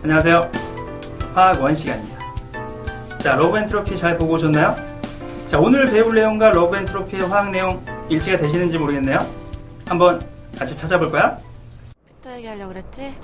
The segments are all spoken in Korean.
안녕하세요. 화학 1 시간입니다. 자, 러브 엔트로피 잘 보고 오셨나요? 자, 오늘 배울 내용과 러브 엔트로피의 화학 내용 일치가 되시는지 모르겠네요. 한번 같이 찾아볼 거야? 피터 얘기하려고 그랬지?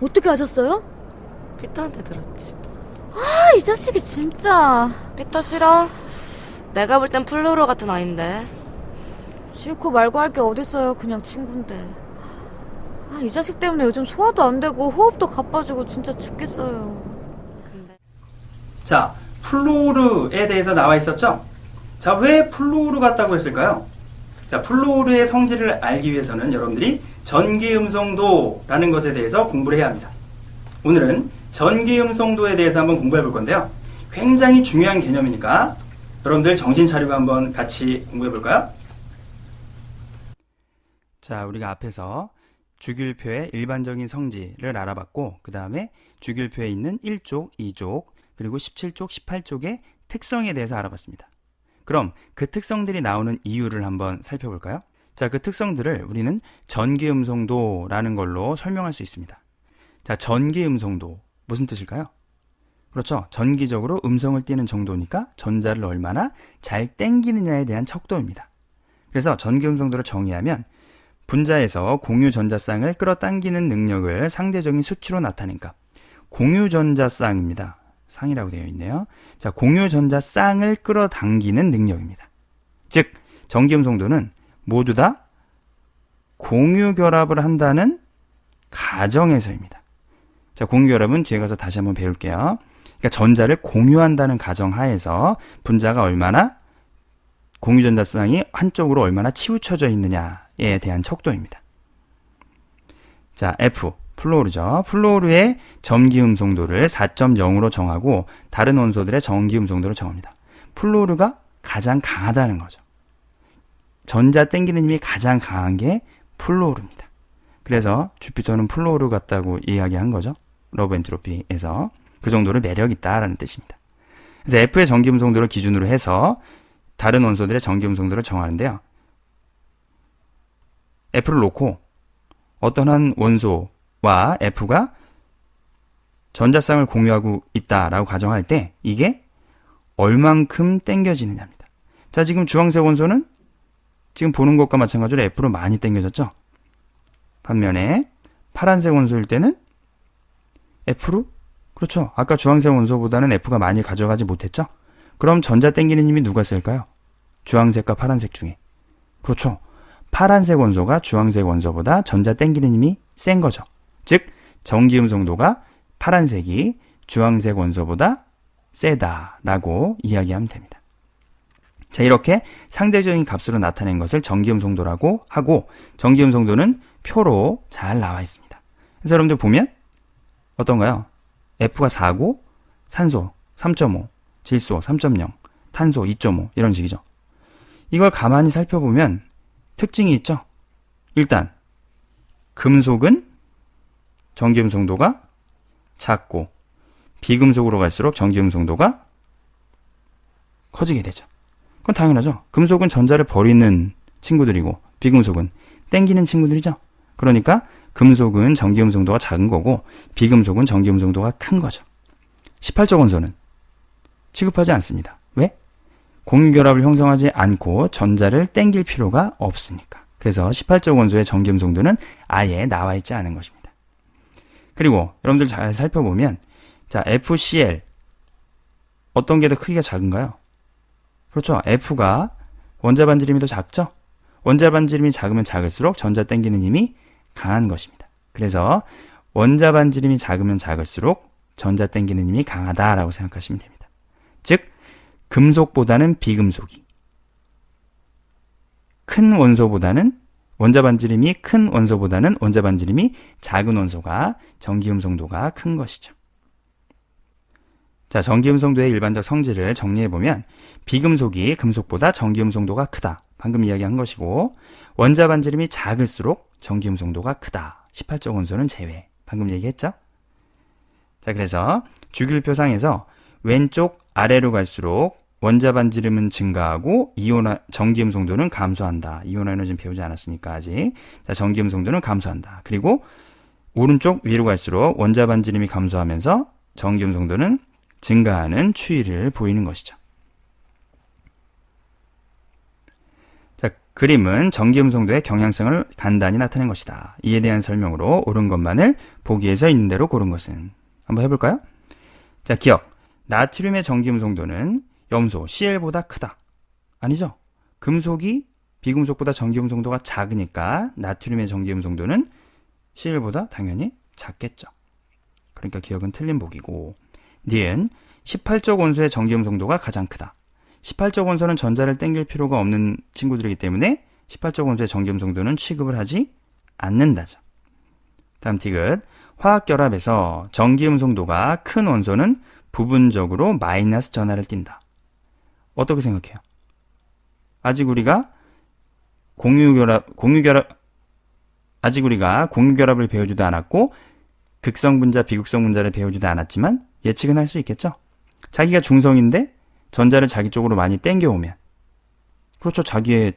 어떻게 아셨어요? 피터한테 들었지. 아, 이 자식이 진짜. 피터 싫어? 내가 볼 땐 플루로 같은 아인데. 싫고 말고 할 게 어딨어요. 그냥 친구인데. 아, 이 자식 때문에 요즘 소화도 안 되고 호흡도 가빠지고 진짜 죽겠어요. 근데 자, 플로르에 대해서 나와 있었죠? 자, 왜 플로르 같다고 했을까요? 자, 플로르의 성질을 알기 위해서는 여러분들이 전기음성도라는 것에 대해서 공부를 해야 합니다. 오늘은 전기음성도에 대해서 한번 공부해 볼 건데요. 굉장히 중요한 개념이니까 여러분들 정신 차리고 한번 같이 공부해 볼까요? 자, 우리가 앞에서 주기율표의 일반적인 성질을 알아봤고, 그 다음에 주기율표에 있는 1쪽, 2쪽, 그리고 17쪽, 18쪽의 특성에 대해서 알아봤습니다. 그럼 그 특성들이 나오는 이유를 한번 살펴볼까요? 자, 그 특성들을 우리는 전기음성도라는 걸로 설명할 수 있습니다. 자, 전기음성도 무슨 뜻일까요? 그렇죠. 전기적으로 음성을 띠는 정도니까 전자를 얼마나 잘 땡기느냐에 대한 척도입니다. 그래서 전기음성도를 정의하면 분자에서 공유전자쌍을 끌어당기는 능력을 상대적인 수치로 나타낸 값. 공유전자쌍입니다. 상이라고 되어 있네요. 자, 공유전자쌍을 끌어당기는 능력입니다. 즉, 전기음성도는 모두 다 공유결합을 한다는 가정에서입니다. 자, 공유결합은 뒤에 가서 다시 한번 배울게요. 그러니까 전자를 공유한다는 가정 하에서 분자가 얼마나 공유전자쌍이 한쪽으로 얼마나 치우쳐져 있느냐에 대한 척도입니다. 자, F, 플로르죠. 플로르의 전기음성도를 4.0으로 정하고 다른 원소들의 전기음성도를 정합니다. 플로르가 가장 강하다는 거죠. 전자 땡기는 힘이 가장 강한 게 플로르입니다. 그래서 주피터는 플로르 같다고 이야기한 거죠. 러브 엔트로피에서 그 정도로 매력 있다라는 뜻입니다. 그래서 F의 전기음성도를 기준으로 해서 다른 원소들의 전기음성도를 정하는데요. F를 놓고 어떤 한 원소와 F가 전자쌍을 공유하고 있다라고 가정할 때 이게 얼만큼 땡겨지느냐입니다. 자, 지금 주황색 원소는 지금 보는 것과 마찬가지로 F로 많이 땡겨졌죠. 반면에 파란색 원소일 때는 F로, 그렇죠. 아까 주황색 원소보다는 F가 많이 가져가지 못했죠. 그럼 전자 땡기는 힘이 누가 셀까요? 주황색과 파란색 중에. 그렇죠. 파란색 원소가 주황색 원소보다 전자 땡기는 힘이 센 거죠. 즉, 전기음성도가 파란색이 주황색 원소보다 세다라고 이야기하면 됩니다. 자, 이렇게 상대적인 값으로 나타낸 것을 전기음성도라고 하고, 전기음성도는 표로 잘 나와 있습니다. 그래서 여러분들 보면 어떤가요? F가 4고 산소 3.5, 질소 3.0, 탄소 2.5 이런 식이죠. 이걸 가만히 살펴보면 특징이 있죠. 일단 금속은 전기음성도가 작고 비금속으로 갈수록 전기음성도가 커지게 되죠. 그건 당연하죠. 금속은 전자를 버리는 친구들이고 비금속은 땡기는 친구들이죠. 그러니까 금속은 전기음성도가 작은 거고 비금속은 전기음성도가 큰 거죠. 18적 원소는 취급하지 않습니다. 왜? 공유결합을 형성하지 않고 전자를 땡길 필요가 없으니까. 그래서 18적 원소의 전기음성도는 아예 나와 있지 않은 것입니다. 그리고 여러분들 잘 살펴보면 자, FCl 어떤 게 더 크기가 작은가요? 그렇죠. F가 원자 반지름이 더 작죠? 원자 반지름이 작으면 작을수록 전자 땡기는 힘이 강한 것입니다. 그래서 원자 반지름이 작으면 작을수록 전자 땡기는 힘이 강하다라고 생각하시면 됩니다. 즉, 금속보다는 비금속이 큰 원소보다는 원자 반지름이 큰 원소보다는 원자 반지름이 작은 원소가 전기음성도가 큰 것이죠. 자, 전기음성도의 일반적 성질을 정리해보면 비금속이 금속보다 전기음성도가 크다. 방금 이야기한 것이고 원자 반지름이 작을수록 전기음성도가 크다. 18적 원소는 제외. 방금 얘기했죠? 자, 그래서 주기율표상에서 왼쪽 아래로 갈수록 원자 반지름은 증가하고 전기음성도는 감소한다. 이온화 에너지는 배우지 않았으니까 아직. 자, 전기음성도는 감소한다. 그리고 오른쪽 위로 갈수록 원자 반지름이 감소하면서 전기음 송도는 증가하는 추이를 보이는 것이죠. 자, 그림은 전기음 송도의 경향성을 간단히 나타낸 것이다. 이에 대한 설명으로 옳은 것만을 보기에서 있는 대로 고른 것은 한번 해볼까요? 자, 기억. 나트륨의 전기음 송도는 염소 Cl보다 크다. 아니죠? 금속이 비금속보다 전기음 송도가 작으니까 나트륨의 전기음 송도는 Cl보다 당연히 작겠죠. 그러니까 기억은 틀린 보기고. 니은 18쪽 원소의 전기음 송도가 가장 크다. 18쪽 원소는 전자를 땡길 필요가 없는 친구들이기 때문에 18쪽 원소의 전기음 송도는 취급을 하지 않는다죠. 다음 티귿. 화학결합에서 전기음 송도가 큰 원소는 부분적으로 마이너스 전하를 띈다. 어떻게 생각해요? 아직 우리가 공유결합을 배우지도 않았고 극성분자, 비극성분자를 배우지도 않았지만 예측은 할 수 있겠죠? 자기가 중성인데 전자를 자기 쪽으로 많이 땡겨오면 그렇죠. 자기의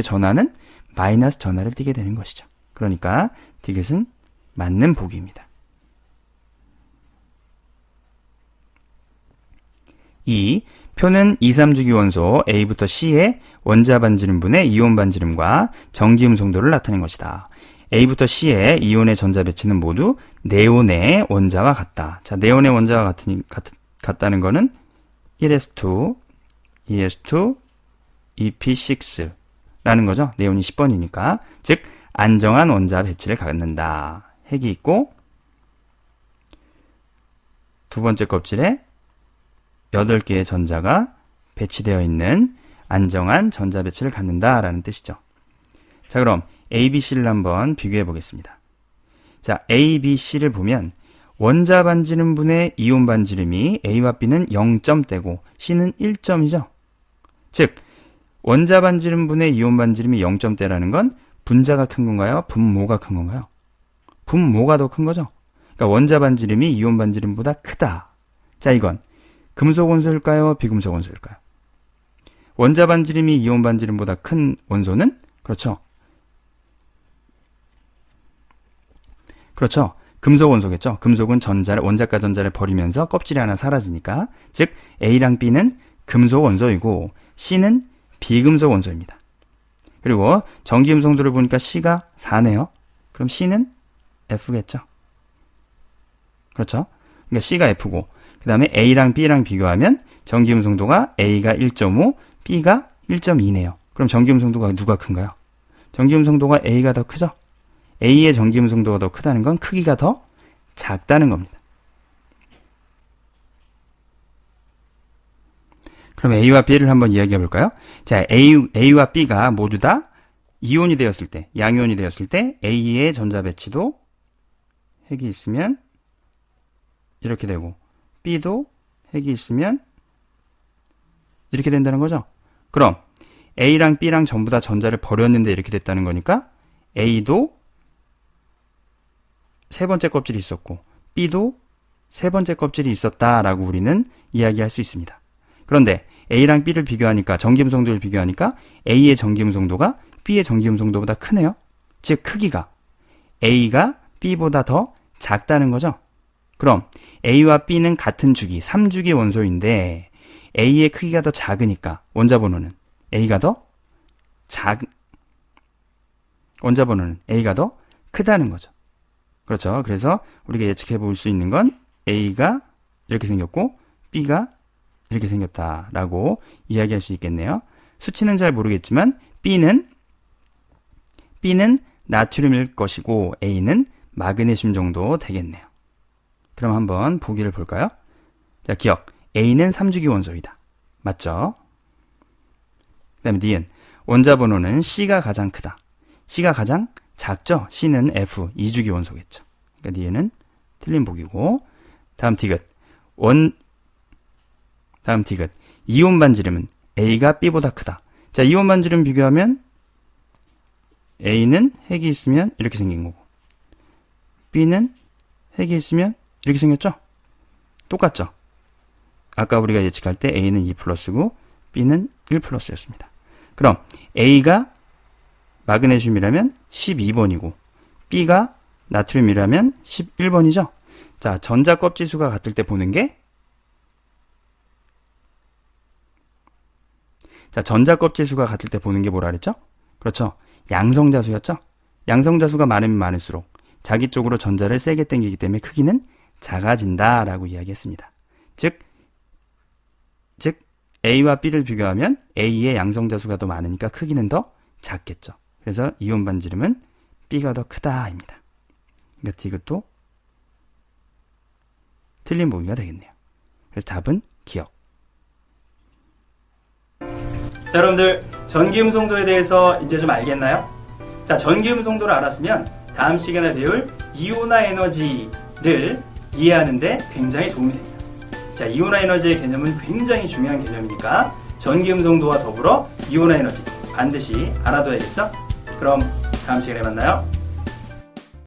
전하는 마이너스 전하를 띠게 되는 것이죠. 그러니까 디귿은 맞는 보기입니다. 2. 표는 2, 3주기 원소 A부터 C의 원자 반지름분의 이온 반지름과 전기음 송도를 나타낸 것이다. A부터 C의 이온의 전자 배치는 모두 네온의 원자와 같다. 자, 네온의 원자와 같다는 거는 1s2, 2s2, EP6라는 거죠. 네온이 10번이니까. 즉, 안정한 원자 배치를 갖는다. 핵이 있고 두 번째 껍질에 8개의 전자가 배치되어 있는 안정한 전자 배치를 갖는다라는 뜻이죠. 자, 그럼 A, B, C를 한번 비교해 보겠습니다. 자, A, B, C를 보면 원자 반지름분의 이온 반지름이 A와 B는 0점대고 C는 1점이죠. 즉, 원자 반지름분의 이온 반지름이 0점대라는 건 분자가 큰 건가요? 분모가 큰 건가요? 분모가 더 큰 거죠. 그러니까 원자 반지름이 이온 반지름보다 크다. 자, 이건 금속 원소일까요? 비금속 원소일까요? 원자 반지름이 이온 반지름보다 큰 원소는 그렇죠. 금속 원소겠죠. 금속은 원자과 전자를 버리면서 껍질이 하나 사라지니까. 즉 A랑 B는 금속 원소이고 C는 비금속 원소입니다. 그리고 전기음 송도를 보니까 C가 4네요. 그럼 C는 F겠죠. 그렇죠. 그러니까 C가 F고 그 다음에 A랑 B랑 비교하면 전기음 송도가 A가 1.5, B가 1.2네요. 그럼 전기음 송도가 누가 큰가요? 전기음 송도가 A가 더 크죠? A의 전기음 송도가 더 크다는 건 크기가 더 작다는 겁니다. 그럼 A와 B를 한번 이야기해 볼까요? 자, A와 B가 모두 다 이온이 되었을 때, 양이온이 되었을 때 A의 전자 배치도 핵이 있으면 이렇게 되고 B도 핵이 있으면 이렇게 된다는 거죠. 그럼 A랑 B랑 전부 다 전자를 버렸는데 이렇게 됐다는 거니까 A도 세 번째 껍질이 있었고 B도 세 번째 껍질이 있었다라고 우리는 이야기할 수 있습니다. 그런데 A랑 B를 비교하니까 전기음 송도를 비교하니까 A의 전기음 송도가 B의 전기음 송도보다 크네요. 즉 크기가 A가 B보다 더 작다는 거죠. 그럼 A와 B는 같은 주기, 3주기 원소인데 A의 크기가 더 작으니까 원자 번호는 A가 더 크다는 거죠. 그렇죠. 그래서 우리가 예측해 볼 수 있는 건 A가 이렇게 생겼고 B가 이렇게 생겼다라고 이야기할 수 있겠네요. 수치는 잘 모르겠지만 B는 나트륨일 것이고 A는 마그네슘 정도 되겠네요. 그럼 한번 보기를 볼까요? 자, 기억. A는 3주기 원소이다. 맞죠? 그 다음에 니은. 원자 번호는 C가 가장 크다. C가 가장 작죠? C는 F, 2주기 원소겠죠. 그러니까 니은은 틀린 보기고. 다음 디귿. 이온 반지름은 A가 B보다 크다. 자, 이온 반지름 비교하면 A는 핵이 있으면 이렇게 생긴 거고 B는 핵이 있으면 이렇게 생겼죠? 똑같죠? 아까 우리가 예측할 때 A는 2+고 B는 1+였습니다. 그럼 A가 마그네슘이라면 12번이고 B가 나트륨이라면 11번이죠. 자, 전자 껍질수가 같을 때 보는 게 전자 껍질수가 같을 때 보는 게 뭐라 그랬죠? 그렇죠. 양성자수였죠. 양성자수가 많으면 많을수록 자기 쪽으로 전자를 세게 당기기 때문에 크기는 작아진다 라고 이야기했습니다. 즉 A와 B를 비교하면 A의 양성자수가 더 많으니까 크기는 더 작겠죠. 그래서 이온 반지름은 B가 더 크다입니다. 그러니까 이것도 틀린 보기가 되겠네요. 그래서 답은 기억. 자, 여러분들 전기음성도에 대해서 이제 좀 알겠나요? 자, 전기음성도를 알았으면 다음 시간에 배울 이온화 에너지를 이해하는 데 굉장히 도움이 됩니다. 자, 이온화 에너지의 개념은 굉장히 중요한 개념이니까 전기음성도와 더불어 이온화 에너지 반드시 알아둬야겠죠? 그럼 다음 시간에 만나요.